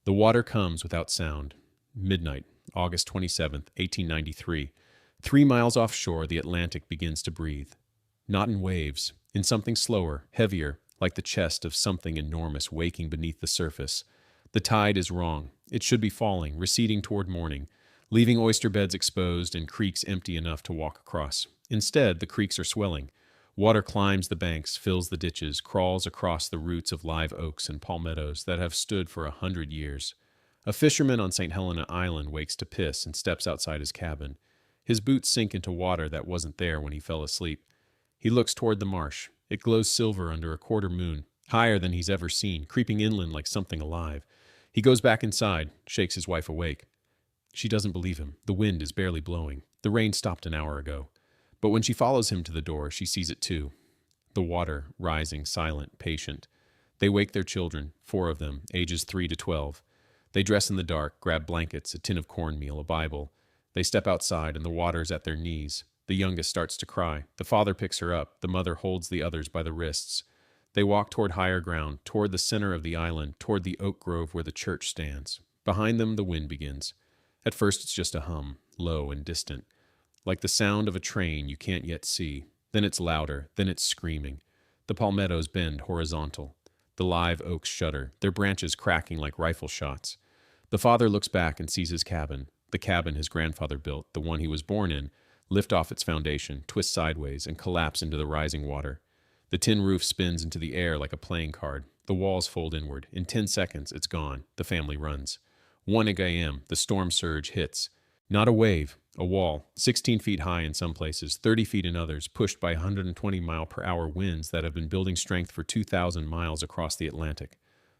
The water comes without sound. Midnight, August 27th, 1893. 3 miles offshore, the Atlantic begins to breathe. Not in waves, in something slower, heavier, like the chest of something enormous waking beneath the surface. The tide is wrong. It should be falling, receding toward morning, leaving oyster beds exposed and creeks empty enough to walk across. Instead, the creeks are swelling. Water climbs the banks, fills the ditches, crawls across the roots of live oaks and palmettos that have stood for 100 years. A fisherman on St. Helena Island wakes to piss and steps outside his cabin. His boots sink into water that wasn't there when he fell asleep. He looks toward the marsh. It glows silver under a quarter moon, higher than he's ever seen, creeping inland like something alive. He goes back inside, shakes his wife awake. She doesn't believe him. The wind is barely blowing. The rain stopped an hour ago. But when she follows him to the door, she sees it too. The water, rising, silent, patient. They wake their children, 4 of them, ages 3 to 12. They dress in the dark, grab blankets, a tin of cornmeal, a Bible. They step outside, and the water's at their knees. The youngest starts to cry. The father picks her up. The mother holds the others by the wrists. They walk toward higher ground, toward the center of the island, toward the oak grove where the church stands. Behind them, the wind begins. At first, it's just a hum, low and distant, like the sound of a train you can't yet see. Then it's louder, then it's screaming. The palmettos bend horizontal. The live oaks shudder, their branches cracking like rifle shots. The father looks back and sees his cabin, the cabin his grandfather built, the one he was born in, lift off its foundation, twist sideways, and collapse into the rising water. The tin roof spins into the air like a playing card. The walls fold inward. In 10 seconds, it's gone. The family runs. 1 a.m., the storm surge hits. Not a wave, a wall, 16 feet high in some places, 30 feet in others, pushed by 120-mile-per-hour winds that have been building strength for 2,000 miles across the Atlantic.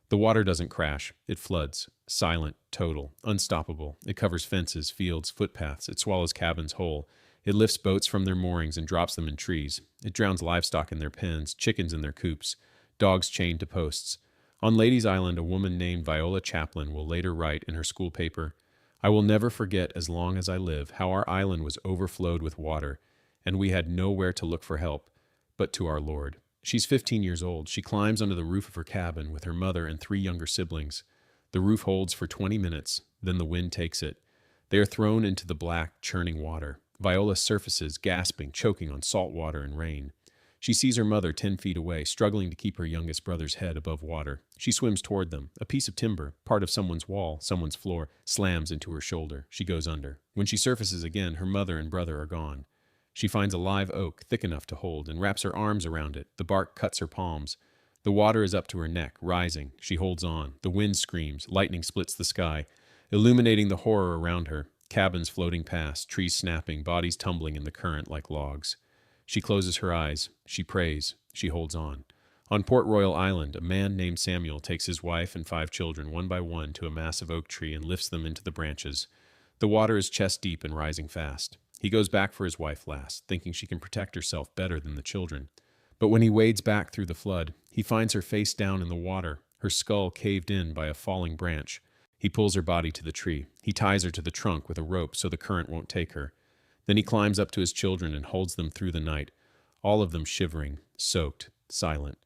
The water doesn't crash. It floods. Silent, total, unstoppable. It covers fences, fields, footpaths. It swallows cabins whole. It lifts boats from their moorings and drops them in trees. It drowns livestock in their pens, chickens in their coops, dogs chained to posts. On Ladies Island, a woman named Viola Chaplin will later write in her school paper, "I will never forget as long as I live how our island was overflowed with water, and we had nowhere to look for help but to our Lord." She's 15 years old. She climbs under the roof of her cabin with her mother and 3 younger siblings. The roof holds for 20 minutes, then the wind takes it. They are thrown into the black, churning water. Viola surfaces, gasping, choking on salt water and rain. She sees her mother 10 feet away, struggling to keep her youngest brother's head above water. She swims toward them. A piece of timber, part of someone's wall, someone's floor, slams into her shoulder. She goes under. When she surfaces again, her mother and brother are gone. She finds a live oak, thick enough to hold, and wraps her arms around it. The bark cuts her palms. The water is up to her neck, rising. She holds on. The wind screams. Lightning splits the sky, illuminating the horror around her. Cabins floating past, trees snapping, bodies tumbling in the current like logs. She closes her eyes. She prays. She holds on. On Port Royal Island, a man named Samuel takes his wife and 5 children one by one to a massive oak tree and lifts them into the branches. The water is chest deep and rising fast. He goes back for his wife last, thinking she can protect herself better than the children. But when he wades back through the flood, he finds her face down in the water, her skull caved in by a falling branch. He pulls her body to the tree. He ties her to the trunk with a rope so the current won't take her. Then he climbs up to his children and holds them through the night, all of them shivering, soaked, silent.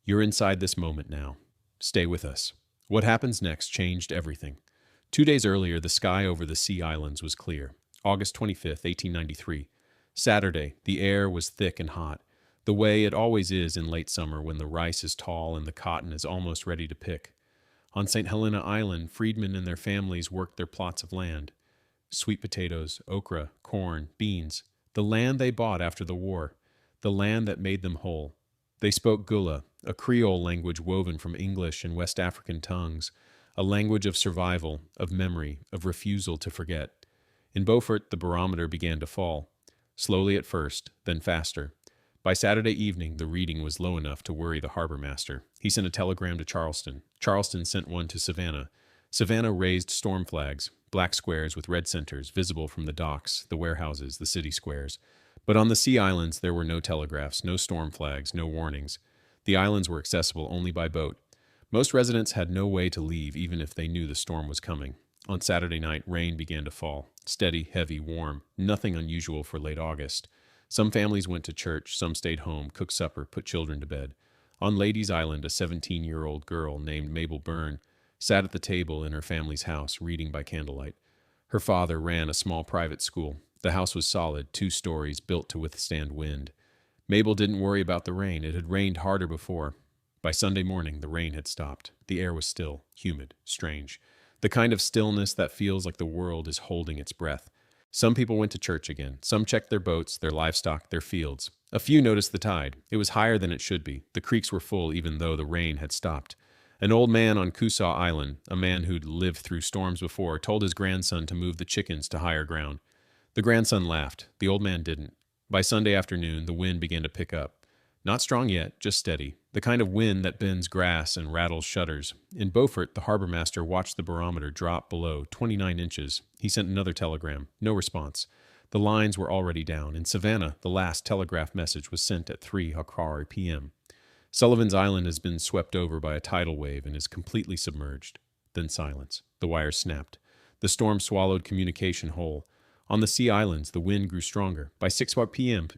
You're inside this moment now. Stay with us. What happens next changed everything. 2 days earlier, the sky over the Sea Islands was clear. August 25th, 1893. Saturday, the air was thick and hot, the way it always is in late summer when the rice is tall and the cotton is almost ready to pick. On St. Helena Island, freedmen and their families worked their plots of land. Sweet potatoes, okra, corn, beans. The land they bought after the war. The land that made them whole. They spoke Gullah, a Creole language woven from English and West African tongues, a language of survival, of memory, of refusal to forget. In Beaufort, the barometer began to fall. Slowly at first, then faster. By Saturday evening, the reading was low enough to worry the harbor master. He sent a telegram to Charleston. Charleston sent one to Savannah. Savannah raised storm flags, black squares with red centers, visible from the docks, the warehouses, the city squares. But on the Sea Islands, there were no telegraphs, no storm flags, no warnings. The islands were accessible only by boat. Most residents had no way to leave even if they knew the storm was coming. On Saturday night, rain began to fall. Steady, heavy, warm. Nothing unusual for late August. Some families went to church, some stayed home, cooked supper, put children to bed. On Ladies Island, a 17-year-old girl named Mabel Byrne sat at the table in her family's house, reading by candlelight. Her father ran a small private school. The house was solid, 2 stories, built to withstand wind. Mabel didn't worry about the rain. It had rained harder before. By Sunday morning, the rain had stopped. The air was still, humid, strange. The kind of stillness that feels like the world is holding its breath. Some people went to church again. Some checked their boats, their livestock, their fields. A few noticed the tide. It was higher than it should be. The creeks were full even though the rain had stopped. An old man on Coosaw Island, a man who'd lived through storms before, told his grandson to move the chickens to higher ground. The grandson laughed. The old man didn't. By Sunday afternoon, the wind began to pick up. Not strong yet, just steady. The kind of wind that bends grass and rattles shutters. In Beaufort, the harbor master watched the barometer drop below 29 inches. He sent another telegram. No response. The lines were already down. In Savannah, the last telegraph message was sent at 3:00 p.m. Sullivan's Island has been swept over by a tidal wave and is completely submerged. Then silence. The wires snapped. The storm swallowed communication whole. On the sea islands, the wind grew stronger. By 6 p.m.,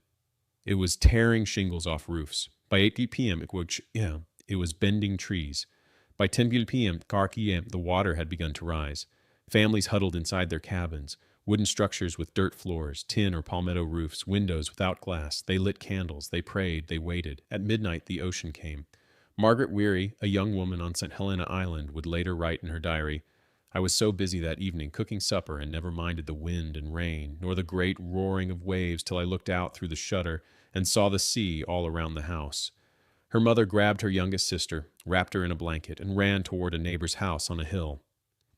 it was tearing shingles off roofs. By 8 p.m., it was bending trees. By 10 p.m., the water had begun to rise. Families huddled inside their cabins, wooden structures with dirt floors, tin or palmetto roofs, windows without glass. They lit candles, they prayed, they waited. At midnight, the ocean came. Margaret Weary, a young woman on St. Helena Island, would later write in her diary, "I was so busy that evening cooking supper and never minded the wind and rain, nor the great roaring of waves till I looked out through the shutter and saw the sea all around the house." Her mother grabbed her youngest sister, wrapped her in a blanket, and ran toward a neighbor's house on a hill.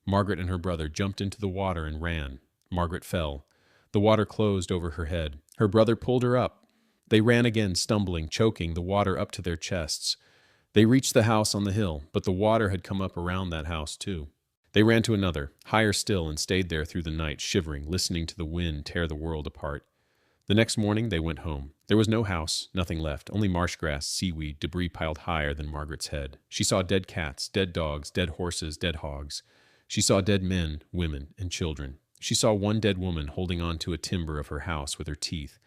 Margaret and her brother jumped into the water and ran. Margaret fell. The water closed over her head. Her brother pulled her up. They ran again, stumbling, choking, the water up to their chests. They reached the house on the hill, but the water had come up around that house too. They ran to another, higher still, and stayed there through the night, shivering, listening to the wind tear the world apart. The next morning, they went home. There was no house, nothing left, only marsh grass, seaweed, debris piled higher than Margaret's head. She saw dead cats, dead dogs, dead horses, dead hogs. She saw dead men, women, and children. She saw one dead woman holding on to a timber of her house with her teeth.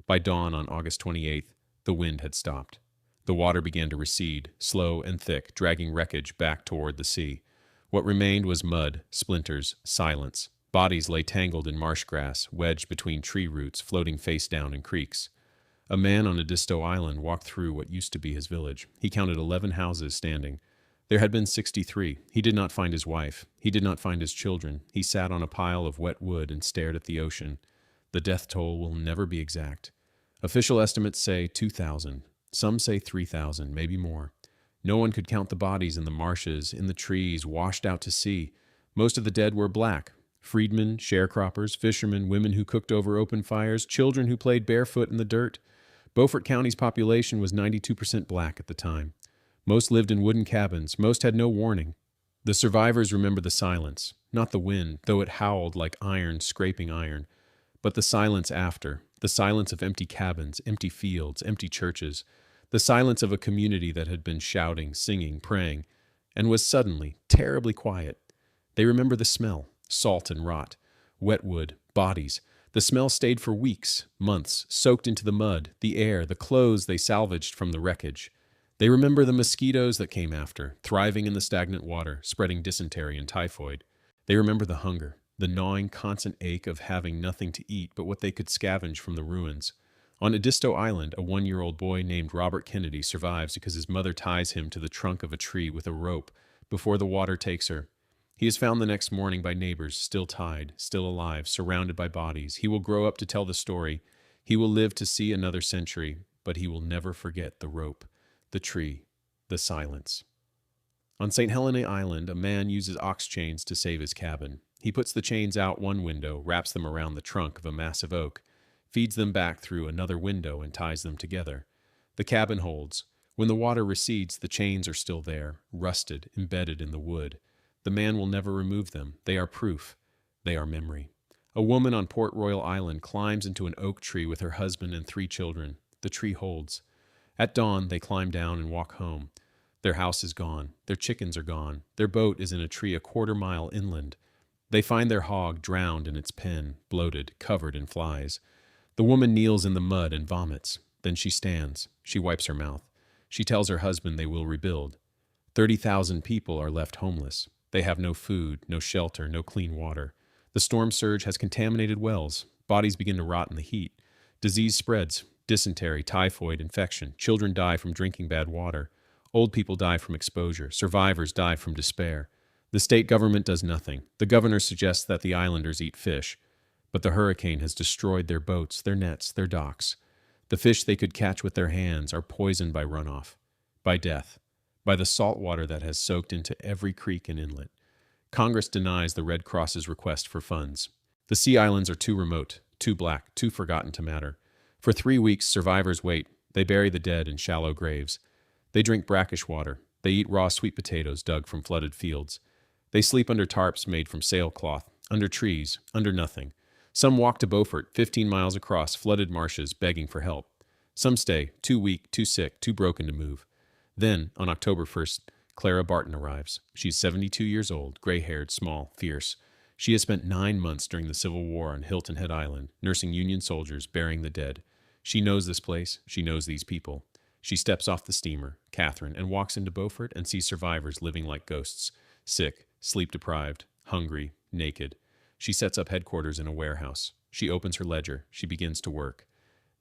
By dawn on August 28th, the wind had stopped. The water began to recede, slow and thick, dragging wreckage back toward the sea. What remained was mud, splinters, silence. Bodies lay tangled in marsh grass, wedged between tree roots, floating face down in creeks. A man on Edisto Island walked through what used to be his village. He counted 11 houses standing. There had been 63. He did not find his wife. He did not find his children. He sat on a pile of wet wood and stared at the ocean. The death toll will never be exact. Official estimates say 2,000. Some say 3,000, maybe more. No one could count the bodies in the marshes, in the trees, washed out to sea. Most of the dead were black. Freedmen, sharecroppers, fishermen, women who cooked over open fires, children who played barefoot in the dirt. Beaufort County's population was 92% black at the time. Most lived in wooden cabins. Most had no warning. The survivors remember the silence, not the wind, though it howled like iron scraping iron, but the silence after, the silence of empty cabins, empty fields, empty churches, the silence of a community that had been shouting, singing, praying, and was suddenly terribly quiet. They remember the smell, salt and rot, wet wood, bodies. The smell stayed for weeks, months, soaked into the mud, the air, the clothes they salvaged from the wreckage. They remember the mosquitoes that came after, thriving in the stagnant water, spreading dysentery and typhoid. They remember the hunger, the gnawing, constant ache of having nothing to eat but what they could scavenge from the ruins. On Edisto Island, a 1-year-old boy named Robert Kennedy survives because his mother ties him to the trunk of a tree with a rope before the water takes her. He is found the next morning by neighbors, still tied, still alive, surrounded by bodies. He will grow up to tell the story. He will live to see another century, but he will never forget the rope, the tree, the silence. On St. Helena Island, a man uses ox chains to save his cabin. He puts the chains out one window, wraps them around the trunk of a massive oak, feeds them back through another window, and ties them together. The cabin holds. When the water recedes, the chains are still there, rusted, embedded in the wood. The man will never remove them. They are proof. They are memory. A woman on Port Royal Island climbs into an oak tree with her husband and 3 children. The tree holds. At dawn, they climb down and walk home. Their house is gone. Their chickens are gone. Their boat is in a tree a 1/4 mile inland. They find their hog drowned in its pen, bloated, covered in flies. The woman kneels in the mud and vomits. Then she stands. She wipes her mouth. She tells her husband they will rebuild. 30,000 people are left homeless. They have no food, no shelter, no clean water. The storm surge has contaminated wells. Bodies begin to rot in the heat. Disease spreads. Dysentery, typhoid, infection. Children die from drinking bad water. Old people die from exposure. Survivors die from despair. The state government does nothing. The governor suggests that the islanders eat fish. But the hurricane has destroyed their boats, their nets, their docks. The fish they could catch with their hands are poisoned by runoff, by death, by the salt water that has soaked into every creek and inlet. Congress denies the Red Cross's request for funds. The Sea Islands are too remote, too black, too forgotten to matter. For 3 weeks, survivors wait. They bury the dead in shallow graves. They drink brackish water. They eat raw sweet potatoes dug from flooded fields. They sleep under tarps made from sailcloth, under trees, under nothing. Some walk to Beaufort, 15 miles across flooded marshes, begging for help. Some stay, too weak, too sick, too broken to move. Then, on October 1st, Clara Barton arrives. She's 72 years old, gray-haired, small, fierce. She has spent 9 months during the Civil War on Hilton Head Island, nursing Union soldiers, burying the dead. She knows this place. She knows these people. She steps off the steamer, Catherine, and walks into Beaufort and sees survivors living like ghosts, sick, sleep-deprived, hungry, naked. She sets up headquarters in a warehouse. She opens her ledger. She begins to work.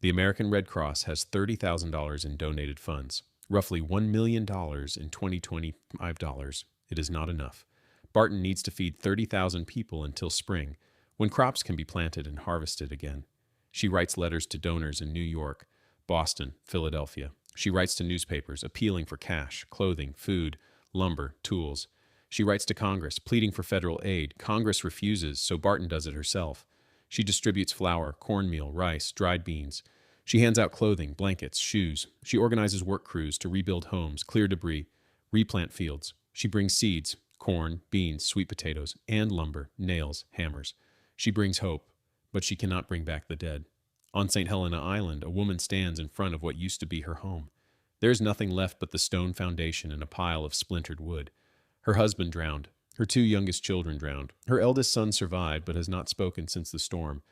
The American Red Cross has $30,000 in donated funds, roughly $1 million in 2025 dollars. It is not enough. Barton needs to feed 30,000 people until spring, when crops can be planted and harvested again. She writes letters to donors in New York, Boston, Philadelphia. She writes to newspapers, appealing for cash, clothing, food, lumber, tools. She writes to Congress, pleading for federal aid. Congress refuses, so Barton does it herself. She distributes flour, cornmeal, rice, dried beans. She hands out clothing, blankets, shoes. She organizes work crews to rebuild homes, clear debris, replant fields. She brings seeds, corn, beans, sweet potatoes, and lumber, nails, hammers. She brings hope, but she cannot bring back the dead. On St. Helena Island, a woman stands in front of what used to be her home. There is nothing left but the stone foundation and a pile of splintered wood. Her husband drowned. Her 2 youngest children drowned. Her eldest son survived, but has not spoken since the storm.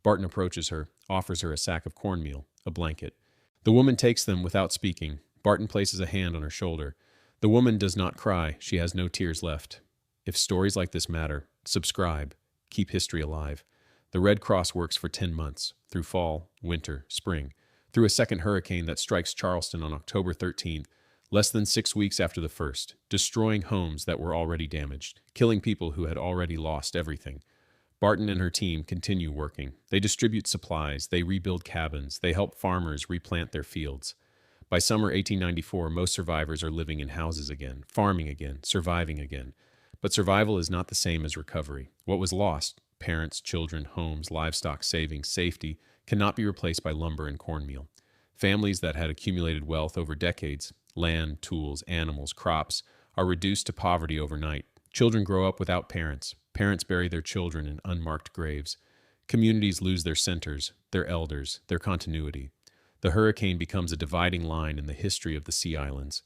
Barton approaches her, offers her a sack of cornmeal, a blanket. The woman takes them without speaking. Barton places a hand on her shoulder. The woman does not cry. She has no tears left. If stories like this matter, subscribe. Keep history alive. The Red Cross works for 10 months, through fall, winter, spring, through a second hurricane that strikes Charleston on October 13th, less than 6 weeks after the first, destroying homes that were already damaged, killing people who had already lost everything. Barton and her team continue working. They distribute supplies, they rebuild cabins, they help farmers replant their fields. By summer 1894, most survivors are living in houses again, farming again, surviving again. But survival is not the same as recovery. What was lost, parents, children, homes, livestock, savings, safety, cannot be replaced by lumber and cornmeal. Families that had accumulated wealth over decades, land, tools, animals, crops, are reduced to poverty overnight. Children grow up without parents. Parents bury their children in unmarked graves. Communities lose their centers, their elders, their continuity. The hurricane becomes a dividing line in the history of the Sea Islands.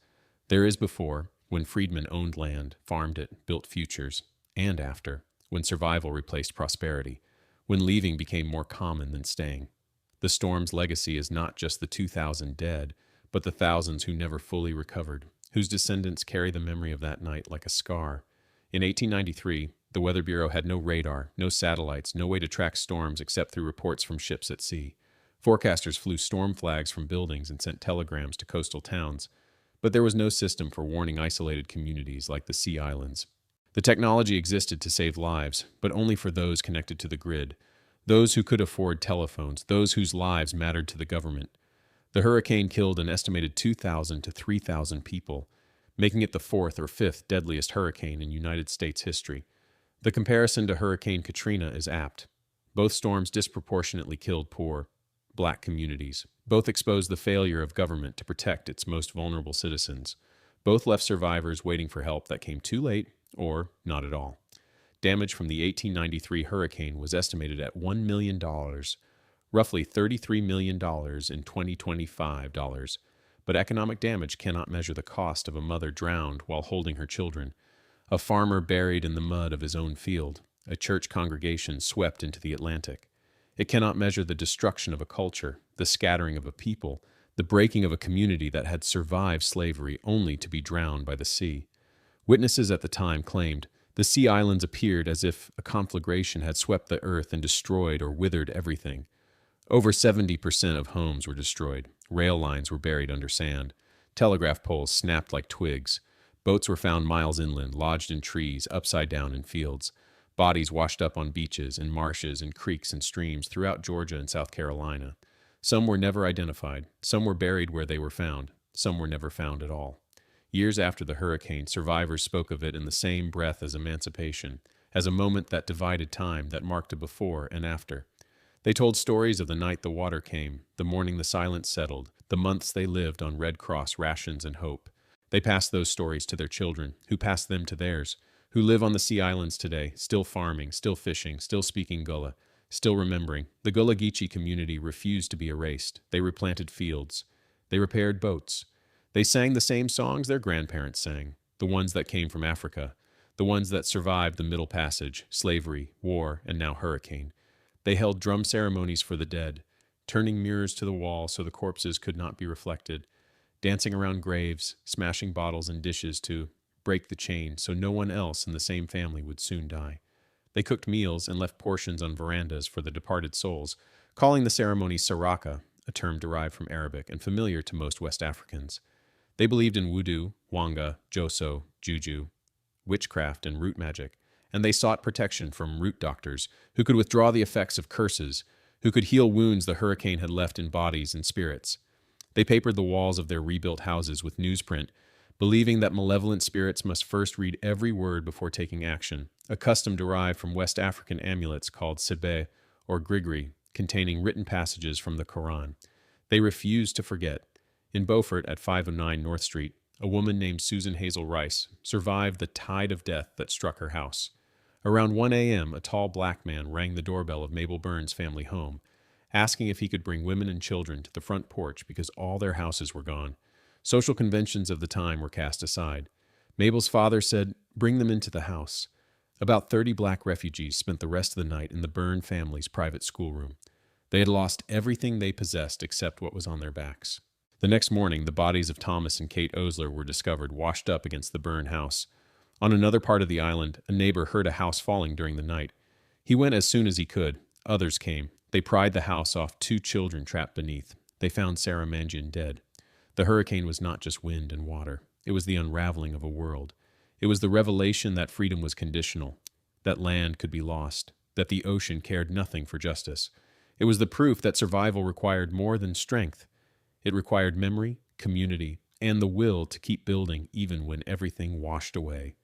There is before, when freedmen owned land, farmed it, built futures, and after, when survival replaced prosperity, when leaving became more common than staying. The storm's legacy is not just the 2,000 dead, but the thousands who never fully recovered, whose descendants carry the memory of that night like a scar. In 1893, the Weather Bureau had no radar, no satellites, no way to track storms except through reports from ships at sea. Forecasters flew storm flags from buildings and sent telegrams to coastal towns, but there was no system for warning isolated communities like the Sea Islands. The technology existed to save lives, but only for those connected to the grid, those who could afford telephones, those whose lives mattered to the government. The hurricane killed an estimated 2,000 to 3,000 people, making it the 4th or 5th deadliest hurricane in United States history. The comparison to Hurricane Katrina is apt. Both storms disproportionately killed poor, black communities. Both exposed the failure of government to protect its most vulnerable citizens. Both left survivors waiting for help that came too late or not at all. Damage from the 1893 hurricane was estimated at $1 million, roughly $33 million in 2025 dollars. But economic damage cannot measure the cost of a mother drowned while holding her children, a farmer buried in the mud of his own field, a church congregation swept into the Atlantic. It cannot measure the destruction of a culture, the scattering of a people, the breaking of a community that had survived slavery only to be drowned by the sea. Witnesses at the time claimed The sea islands appeared as if a conflagration had swept the earth and destroyed or withered everything. Over 70% of homes were destroyed. Rail lines were buried under sand. Telegraph poles snapped like twigs. Boats were found miles inland, lodged in trees, upside down in fields. Bodies washed up on beaches, in marshes, and creeks and streams throughout Georgia and South Carolina. Some were never identified. Some were buried where they were found. Some were never found at all. Years after the hurricane, survivors spoke of it in the same breath as emancipation, as a moment that divided time, that marked a before and after. They told stories of the night the water came, the morning the silence settled, the months they lived on Red Cross rations and hope. They passed those stories to their children, who passed them to theirs, who live on the sea islands today, still farming, still fishing, still speaking Gullah, still remembering. The Gullah Geechee community refused to be erased. They replanted fields. They repaired boats. They sang the same songs their grandparents sang, the ones that came from Africa, the ones that survived the Middle Passage, slavery, war, and now hurricane. They held drum ceremonies for the dead, turning mirrors to the wall so the corpses could not be reflected, dancing around graves, smashing bottles and dishes to break the chain so no one else in the same family would soon die. They cooked meals and left portions on verandas for the departed souls, calling the ceremony saraka, a term derived from Arabic and familiar to most West Africans. They believed in voodoo, wanga, joso, juju, witchcraft, and root magic, and they sought protection from root doctors who could withdraw the effects of curses, who could heal wounds the hurricane had left in bodies and spirits. They papered the walls of their rebuilt houses with newsprint, believing that malevolent spirits must first read every word before taking action, a custom derived from West African amulets called sebe or grigri, containing written passages from the Quran. They refused to forget. In Beaufort at 509 North Street, a woman named Susan Hazel Rice survived the tide of death that struck her house. Around 1 a.m., a tall black man rang the doorbell of Mabel Burns' family home, asking if he could bring women and children to the front porch because all their houses were gone. Social conventions of the time were cast aside. Mabel's father said, "Bring them into the house." About 30 black refugees spent the rest of the night in the Byrne family's private schoolroom. They had lost everything they possessed except what was on their backs. The next morning, the bodies of Thomas and Kate Osler were discovered washed up against the Byrne house. On another part of the island, a neighbor heard a house falling during the night. He went as soon as he could. Others came. They pried the house off 2 children trapped beneath. They found Sarah Mangian dead. The hurricane was not just wind and water. It was the unraveling of a world. It was the revelation that freedom was conditional, that land could be lost, that the ocean cared nothing for justice. It was the proof that survival required more than strength. It required memory, community, and the will to keep building even when everything washed away.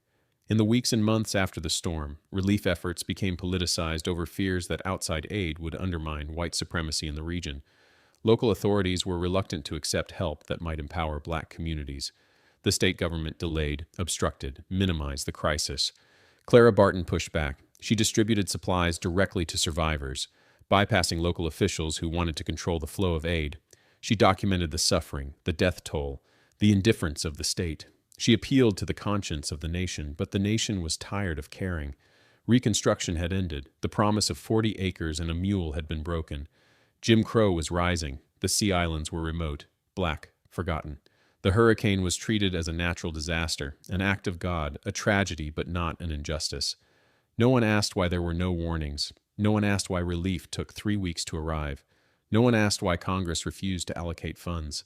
In the weeks and months after the storm, relief efforts became politicized over fears that outside aid would undermine white supremacy in the region. Local authorities were reluctant to accept help that might empower black communities. The state government delayed, obstructed, minimized the crisis. Clara Barton pushed back. She distributed supplies directly to survivors, bypassing local officials who wanted to control the flow of aid. She documented the suffering, the death toll, the indifference of the state. She appealed to the conscience of the nation, but the nation was tired of caring. Reconstruction had ended. The promise of 40 acres and a mule had been broken. Jim Crow was rising. The sea islands were remote, black, forgotten. The hurricane was treated as a natural disaster, an act of God, a tragedy but not an injustice. No one asked why there were no warnings. No one asked why relief took 3 weeks to arrive. No one asked why Congress refused to allocate funds.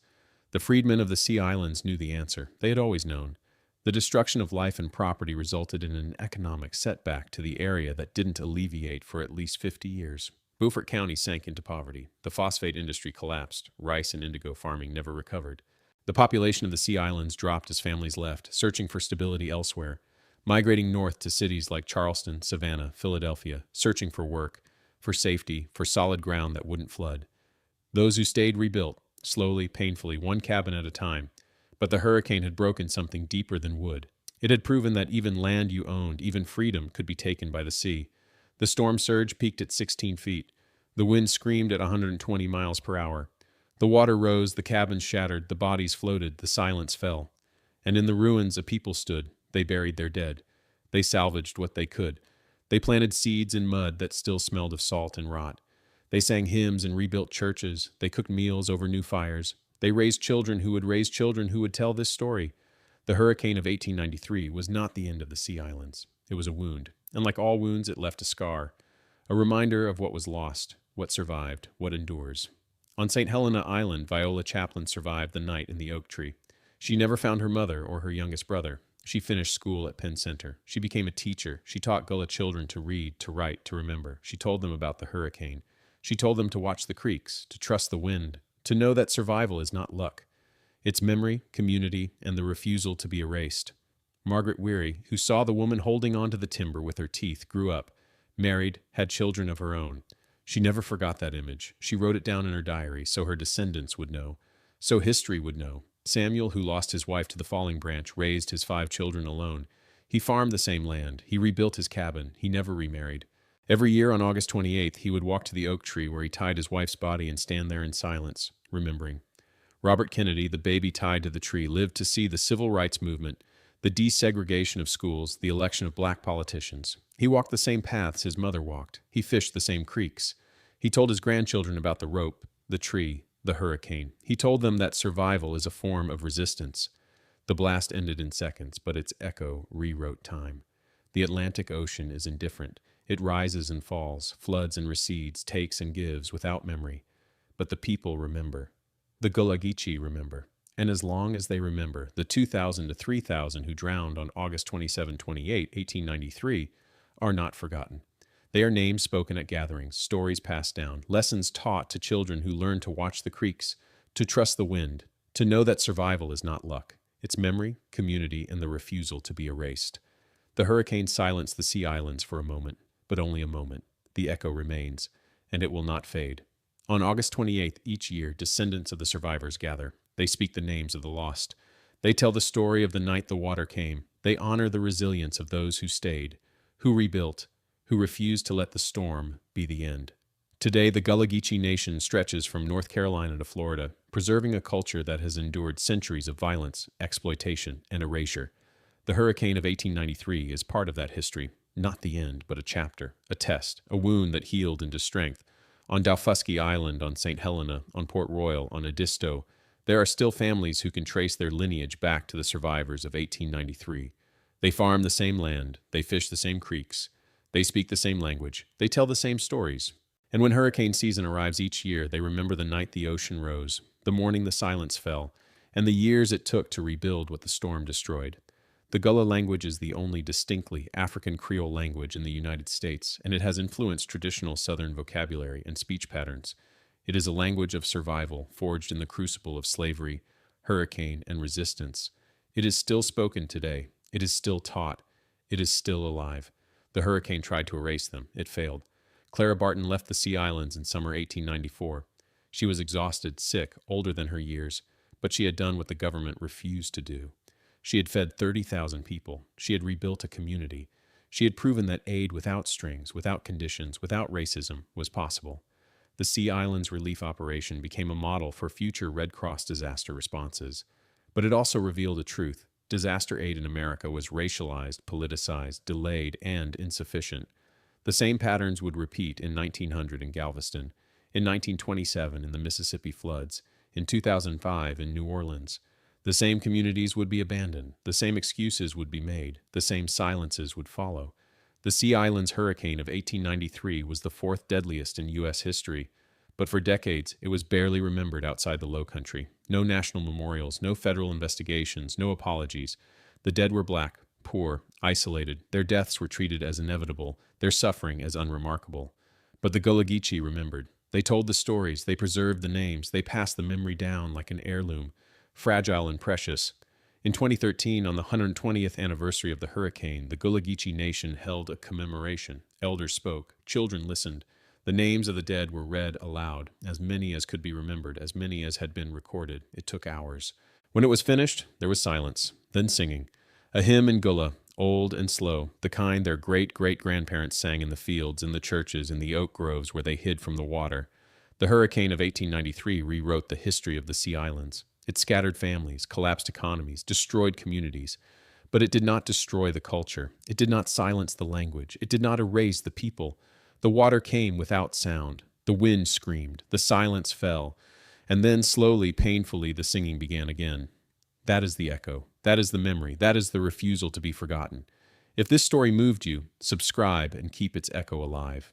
The freedmen of the sea islands knew the answer. They had always known. The destruction of life and property resulted in an economic setback to the area that didn't alleviate for at least 50 years. Beaufort County sank into poverty. The phosphate industry collapsed. Rice and indigo farming never recovered. The population of the sea islands dropped as families left, searching for stability elsewhere, migrating north to cities like Charleston, Savannah, Philadelphia, searching for work, for safety, for solid ground that wouldn't flood. Those who stayed rebuilt, slowly, painfully, one cabin at a time. But the hurricane had broken something deeper than wood. It had proven that even land you owned, even freedom, could be taken by the sea. The storm surge peaked at 16 feet. The wind screamed at 120 miles per hour. The water rose, the cabins shattered, the bodies floated, the silence fell. And in the ruins a people stood. They buried their dead. They salvaged what they could. They planted seeds in mud that still smelled of salt and rot. They sang hymns and rebuilt churches. They cooked meals over new fires. They raised children who would raise children who would tell this story. The hurricane of 1893 was not the end of the sea islands. It was a wound. And like all wounds, it left a scar, a reminder of what was lost, what survived, what endures. On St. Helena Island, Viola Chaplin survived the night in the oak tree. She never found her mother or her youngest brother. She finished school at Penn Center. She became a teacher. She taught Gullah children to read, to write, to remember. She told them about the hurricane. She told them to watch the creeks, to trust the wind, to know that survival is not luck. It's memory, community, and the refusal to be erased. Margaret Weary, who saw the woman holding onto the timber with her teeth, grew up, married, had children of her own. She never forgot that image. She wrote it down in her diary so her descendants would know, so history would know. Samuel, who lost his wife to the falling branch, raised his 5 children alone. He farmed the same land. He rebuilt his cabin. He never remarried. Every year on August 28th, he would walk to the oak tree where he tied his wife's body and stand there in silence, remembering. Robert Kennedy, the baby tied to the tree, lived to see the civil rights movement, the desegregation of schools, the election of black politicians. He walked the same paths his mother walked. He fished the same creeks. He told his grandchildren about the rope, the tree, the hurricane. He told them that survival is a form of resistance. The blast ended in seconds, but its echo rewrote time. The Atlantic Ocean is indifferent. It rises and falls, floods and recedes, takes and gives without memory. But the people remember. The Gullah Geechee remember. And as long as they remember, the 2,000 to 3,000 who drowned on August 27-28, 1893, are not forgotten. They are names spoken at gatherings, stories passed down, lessons taught to children who learn to watch the creeks, to trust the wind, to know that survival is not luck. It's memory, community, and the refusal to be erased. The hurricane silenced the Sea Islands for a moment, but only a moment. The echo remains, and it will not fade. On August 28th each year, descendants of the survivors gather. They speak the names of the lost. They tell the story of the night the water came. They honor the resilience of those who stayed, who rebuilt, who refused to let the storm be the end. Today, the Gullah Geechee Nation stretches from North Carolina to Florida, preserving a culture that has endured centuries of violence, exploitation, and erasure. The hurricane of 1893 is part of that history, not the end, but a chapter, a test, a wound that healed into strength. On Dalfusky Island, on St. Helena, on Port Royal, on Edisto, there are still families who can trace their lineage back to the survivors of 1893. They farm the same land, they fish the same creeks, they speak the same language, they tell the same stories. And when hurricane season arrives each year, they remember the night the ocean rose, the morning the silence fell, and the years it took to rebuild what the storm destroyed. The Gullah language is the only distinctly African Creole language in the United States, and it has influenced traditional Southern vocabulary and speech patterns. It is a language of survival, forged in the crucible of slavery, hurricane, and resistance. It is still spoken today. It is still taught. It is still alive. The hurricane tried to erase them. It failed. Clara Barton left the Sea Islands in summer 1894. She was exhausted, sick, older than her years, but she had done what the government refused to do. She had fed 30,000 people. She had rebuilt a community. She had proven that aid without strings, without conditions, without racism was possible. The Sea Islands relief operation became a model for future Red Cross disaster responses. But it also revealed a truth. Disaster aid in America was racialized, politicized, delayed, and insufficient. The same patterns would repeat in 1900 in Galveston, in 1927 in the Mississippi floods, in 2005 in New Orleans. The same communities would be abandoned, the same excuses would be made, the same silences would follow. The Sea Islands hurricane of 1893 was the 4th deadliest in U.S. history, but for decades it was barely remembered outside the Low Country. No national memorials, no federal investigations, no apologies. The dead were black, poor, isolated. Their deaths were treated as inevitable, their suffering as unremarkable. But the Gullah Geechee remembered. They told the stories, they preserved the names, they passed the memory down like an heirloom, fragile and precious. In 2013, on the 120th anniversary of the hurricane, the Gullah Geechee Nation held a commemoration. Elders spoke, children listened. The names of the dead were read aloud, as many as could be remembered, as many as had been recorded. It took hours. When it was finished, there was silence, then singing. A hymn in Gullah, old and slow, the kind their great-great-grandparents sang in the fields, in the churches, in the oak groves where they hid from the water. The hurricane of 1893 rewrote the history of the Sea Islands. It scattered families, collapsed economies, destroyed communities. But it did not destroy the culture. It did not silence the language. It did not erase the people. The water came without sound. The wind screamed. The silence fell. And then, slowly, painfully, the singing began again. That is the echo. That is the memory. That is the refusal to be forgotten. If this story moved you, subscribe and keep its echo alive.